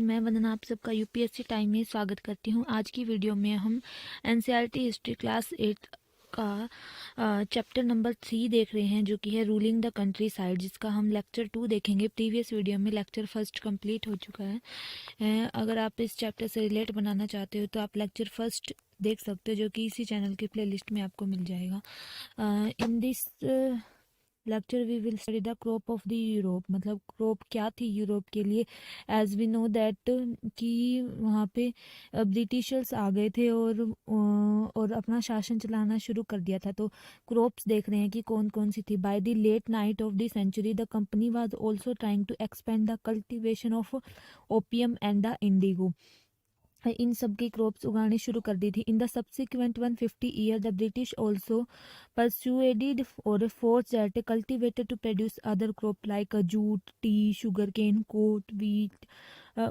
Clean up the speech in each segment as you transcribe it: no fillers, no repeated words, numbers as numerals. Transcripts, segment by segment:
मैं वंदना आप सबका यूपीएससी टाइम में स्वागत करती हूँ। आज की वीडियो में हम एनसीईआरटी हिस्ट्री क्लास 8 का चैप्टर नंबर 3 देख रहे हैं, जो कि है रूलिंग द कंट्री साइड, जिसका हम लेक्चर 2 देखेंगे। प्रीवियस वीडियो में लेक्चर फर्स्ट कंप्लीट हो चुका है। अगर आप इस चैप्टर से रिलेट बनाना चाहते हो तो आप लेक्चर फर्स्ट देख सकते हो, जो कि इसी चैनल की प्लेलिस्ट में आपको मिल जाएगा। In this lecture we will study the crop of the Europe, मतलब क्रॉप क्या थी यूरोप के लिए। एज वी नो दैट कि वहाँ पे ब्रिटिशर्स आ गए थे और अपना शासन चलाना शुरू कर दिया था। तो क्रॉप्स देख रहे हैं कि कौन कौन सी थी। By the late night of the century the company was also trying to expand the cultivation of opium and the indigo. इन सब की क्रॉप्स उगाने शुरू कर दी थी। In the subsequent 150 year the British also persuaded or forced that cultivated to produce other crop like jute, tea, sugarcane,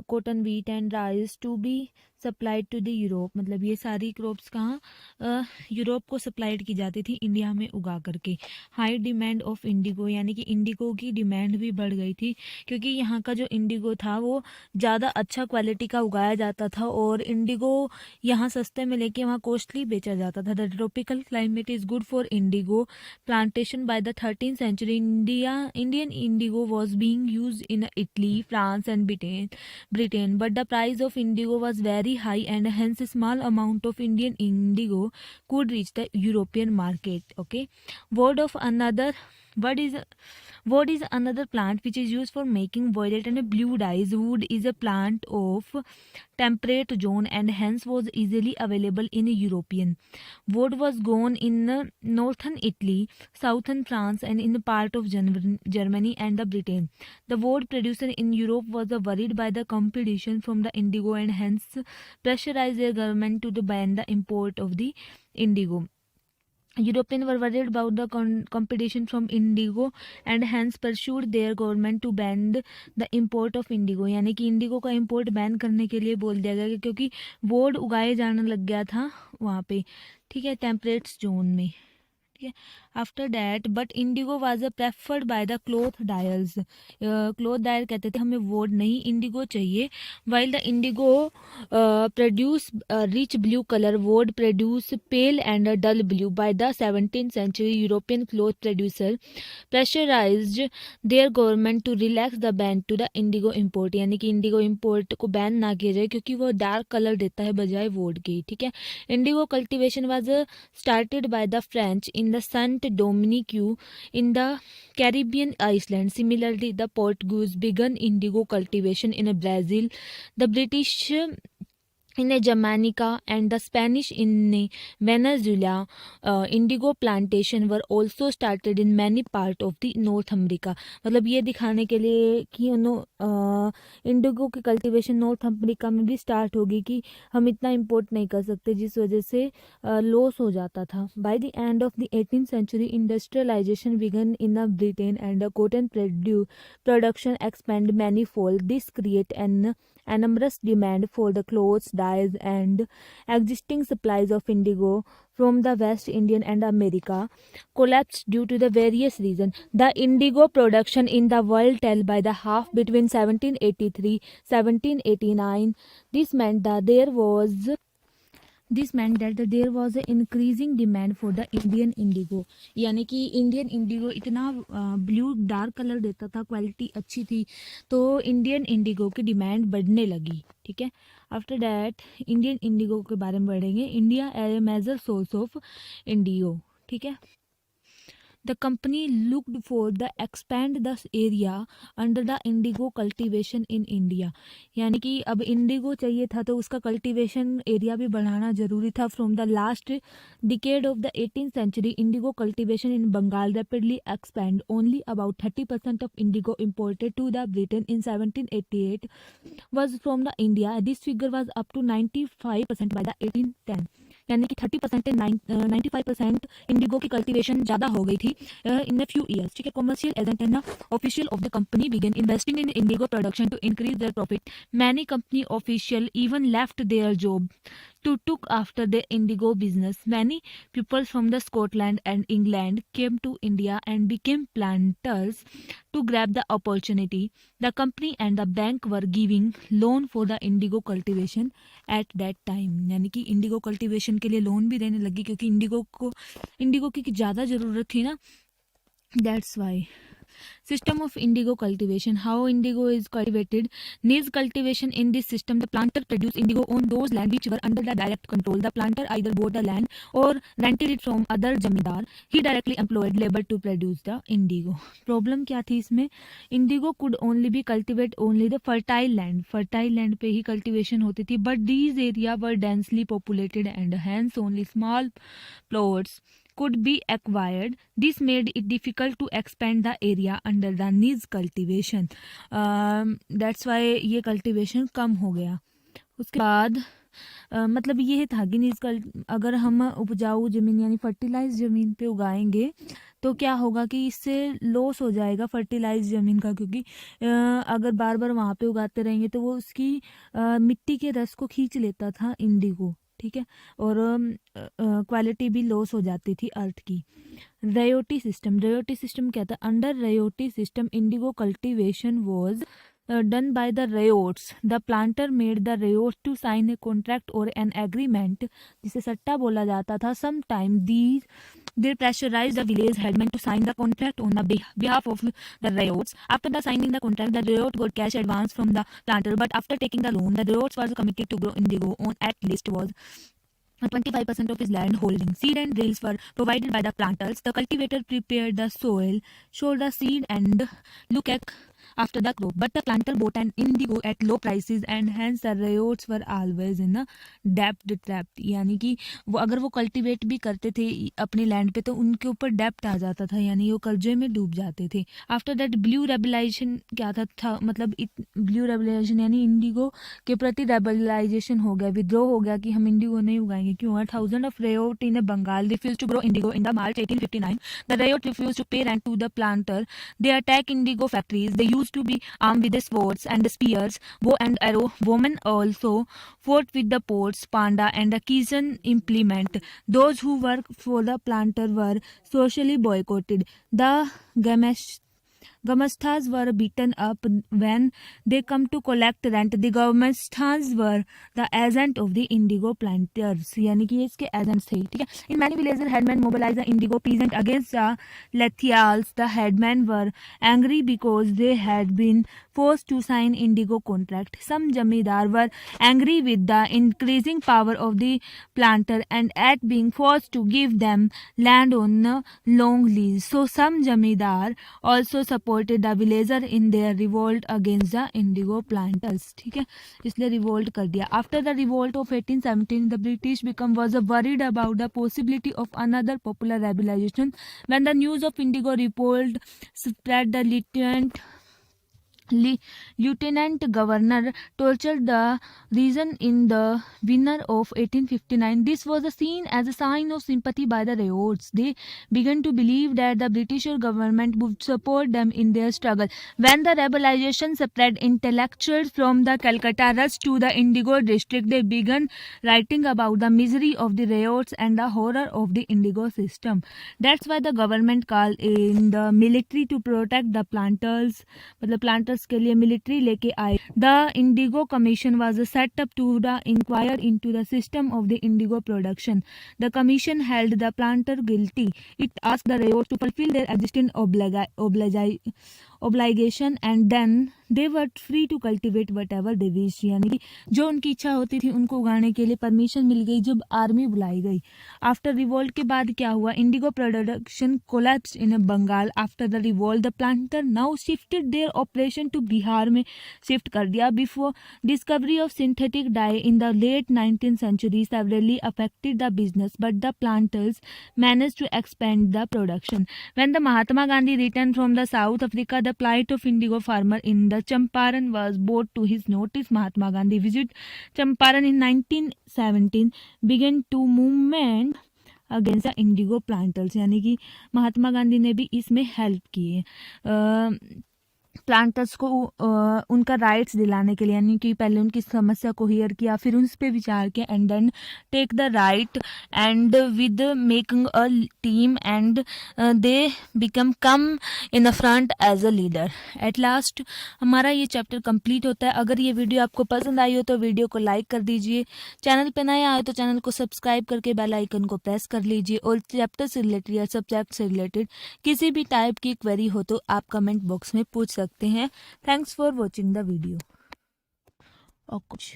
cotton, wheat and rice to be supplied to the Europe। मतलब ये सारी crops कहाँ Europe को supplied की जाती थी India में उगा करके। हाई डिमांड ऑफ इंडिगो, यानी कि इंडिगो की डिमांड भी बढ़ गई थी, क्योंकि यहाँ का जो इंडिगो था वो ज़्यादा अच्छा क्वालिटी का उगाया जाता था और इंडिगो यहाँ सस्ते में लेके वहाँ कॉस्टली बेचा जाता था। The tropical climate is good for indigo plantation. By the 13th century Indian indigo was being use in Italy, France and Britain, but the price of indigo was very high and hence a small amount of Indian indigo could reach the European market. Okay, word of another word is wood is another plant which is used for making violet and blue dyes. Wood is a plant of temperate zone and hence was easily available in European. Wood was grown in northern Italy, southern France, and in the part of Germany and the Britain. The wood producer in Europe was worried by the competition from the indigo and hence pressurized their government to ban the import of the indigo. Europeans were worried about the competition from indigo and hence pursued their government to ban the import of indigo। यानी कि Indigo का import ban करने के लिए बोल दिया गया, क्योंकि वोड उगाए जाने लग गया था वहाँ पे, ठीक है, टेम्परेट जोन में। ठीक है, after that but indigo was preferred by the cloth dyers. Cloth dyer कहते थे हमें वोड नहीं, इंडिगो चाहिए। While the indigo produce rich blue colour, woad produce pale and dull blue. By the 17th century European cloth producer pressurised their government to relax the ban to the indigo import, यानी कि Indigo import को ban ना किया जाए क्योंकि वो dark colour देता है बजाय वोड के। ठीक है, Indigo cultivation was started by the French in the Saint Dominique in the Caribbean island. Similarly, the Portuguese began indigo cultivation in Brazil, the British in Jamaica and the Spanish in Venezuela. Indigo plantation were also started in many part of the North America। मतलब ये दिखाने के लिए कि Indigo की cultivation north America में भी start होगी कि हम इतना इंपोर्ट नहीं कर सकते, जिस वजह से लॉस हो जाता था। By the end of the 18th century industrialization began in Britain and cotton production expand manifold. This create an enormous demand for the clothes, dyes and existing supplies of indigo from the West Indian and America collapsed due to the various reasons. The indigo production in the world fell by the half between 1783 1789. This meant that there was an increasing demand for the Indian indigo। यानी कि Indian Indigo इतना blue dark colour देता था, quality अच्छी थी, तो Indian Indigo की demand बढ़ने लगी। ठीक है, आफ्टर डैट इंडियन इंडिगो के बारे में बढ़ेंगे। India as a major source of indigo. ठीक है, the company looked for the expand the area under the indigo cultivation in India। यानी कि अब इंडिगो चाहिए था तो उसका कल्टीवेशन एरिया भी बढ़ाना जरूरी था। From the last decade of the 18th century indigo cultivation in Bengal rapidly expand. Only about 30% of indigo imported to the Britain in 1788 was from the India। This figure was up to 95% by the 1810। यानी कि 30% से 95% Indigo की cultivation ज़्यादा हो गई थी in few years. ठीक है, commercial agent and official of the company began investing in indigo production to increase their profit. Many company official even left their job to took after the indigo business. Many people from the Scotland and England came to India and became planters to grab the opportunity. The company and the bank were giving loan for the indigo cultivation at that time. यानी कि Indigo cultivation के लिए loan भी देने लगी क्योंकि Indigo की ज़्यादा ज़रूरत थी ना. That's why. System of indigo cultivation. How indigo is cultivated? Niche cultivation. In this system, the planter produced indigo on those land which were under the direct control. The planter either bought the land or rented it from other जमींदार. He directly employed labor to produce the indigo. Problem क्या थी इसमें? Indigo could only be cultivate only the fertile land. Fertile land पे ही cultivation होती थी. But these area were densely populated and hence only small plots could be acquired. This made it difficult to expand the area under the niche cultivation. That's why ये cultivation कम हो गया. उसके बाद मतलब ये था कि अगर हम उपजाऊ ज़मीन यानी फर्टिलाइज ज़मीन पे उगाएंगे तो क्या होगा कि इससे लॉस हो जाएगा फर्टिलाइज ज़मीन का, क्योंकि अगर बार बार वहाँ पे उगाते रहेंगे तो वो उसकी मिट्टी के रस को खींच लेता था इंडिगो. ठीक है, और क्वालिटी भी लॉस हो जाती थी अर्थ की. रयोटी सिस्टम क्या था? Under ryoti system indigo cultivation was done by the ryots. The planter made the ryots to sign a contract or an agreement, जिसे सट्टा बोला जाता था. Sometime they pressurized the village headman to sign the contract on the behalf of the ryots. After the signing the contract, the ryot got cash advance from the planter, but after taking the loan, the ryots was committed to grow indigo on at least was 25% of his land holding. Seed and drills were provided by the planters. The cultivator prepared the soil, showed the seed and look at after the crop. But the planter bought an indigo at low prices and hence the ryots were always in a debt trap. यानी कि वो अगर वो cultivate भी करते थे अपने land पे तो उनके ऊपर डेप्ट आ जाता था, यानी वो कर्जे में डूब जाते थे. आफ्टर दैट ब्लू रेबलाइजेशन क्या था मतलब ब्लू रेबलाइजेशन यानी इंडिगो के प्रति रेबलाइजेशन हो गया, विद्रोह हो गया कि हम इंडिगो नहीं उगाएंगे. क्यों? 1000 of rayot in Bengal refused to grow indigo in the March 1859. The rayot refused to pay rent to the planter. They attacked indigo factories. They used to be armed with the swords and the spears, bow and arrow. Women also fought with the pots, panda and the Kizan implement. Those who worked for the planter were socially boycotted. The Gamasthas were beaten up when they come to collect rent. The Gamasthas were the agent of the indigo planters, यानी कि ये इसके agents थे. ठीक है. In many villages, headmen mobilized the indigo peasant against the Lathials. The headmen were angry because they had been forced to sign indigo contract. Some jamidar were angry with the increasing power of the planter and at being forced to give them land on a long lease. So some jamidar also supported the villager in their revolt against the indigo planters. ठीक है, इसलिए revolt कर दिया. After the revolt of 1817, the British was worried about the possibility of another popular rebellion. When the news of indigo revolt spread, the Lieutenant Governor tortured the region in the winter of 1859. This was seen as a sign of sympathy by the ryots. They began to believe that the British government would support them in their struggle. When the rebellion spread, intellectuals from the Calcutta rushed to the indigo district. They began writing about the misery of the ryots and the horror of the indigo system. That's why the government called in the military to protect the planters. मतलब planters के लिए military लेके आए. The Indigo Commission was set up to inquire into the system of the indigo production. The commission held the planter guilty. It asked the ryots to fulfill their existing obligation and then they were free to cultivate whatever they wished. यानी कि जो उनकी इच्छा होती थी उनको उगाने के लिए परमिशन मिल गई जब आर्मी बुलाई गई. आफ्टर रिवोल्ट के बाद क्या हुआ? Indigo production collapsed in Bengal. After the revolt the planter now shifted their operation to Bihar में शिफ्ट कर दिया. Before discovery of synthetic dye in the late 19th century severely affected the business, but the planters managed to expand the production. When the Mahatma Gandhi returned from the South Africa, the plight of indigo farmer in the Champaran was brought to his notice. Mahatma Gandhi visited Champaran in 1917, began to movement against the Indigo planters. यानी कि महात्मा गांधी ने भी इसमें help की है. Planters को उनका rights दिलाने के लिए, यानी कि पहले उनकी समस्या को हियर किया, फिर उस पर विचार किया, and then take the right and with making a team and they become come in the front as a leader. At last हमारा ये चैप्टर कंप्लीट होता है। अगर ये वीडियो आपको पसंद आई हो तो वीडियो को लाइक कर दीजिए, चैनल पे नया आए तो चैनल को सब्सक्राइब करके बेल आइकन को प्रेस कर लीजिए, और चैप्टर से रिलेटेड या सब्जेक्ट से रिलेटेड किसी भी टाइप की क्वेरी हो तो आप कमेंट बॉक्स में पूछ सकते हैं। Thanks for watching the video. और कुछ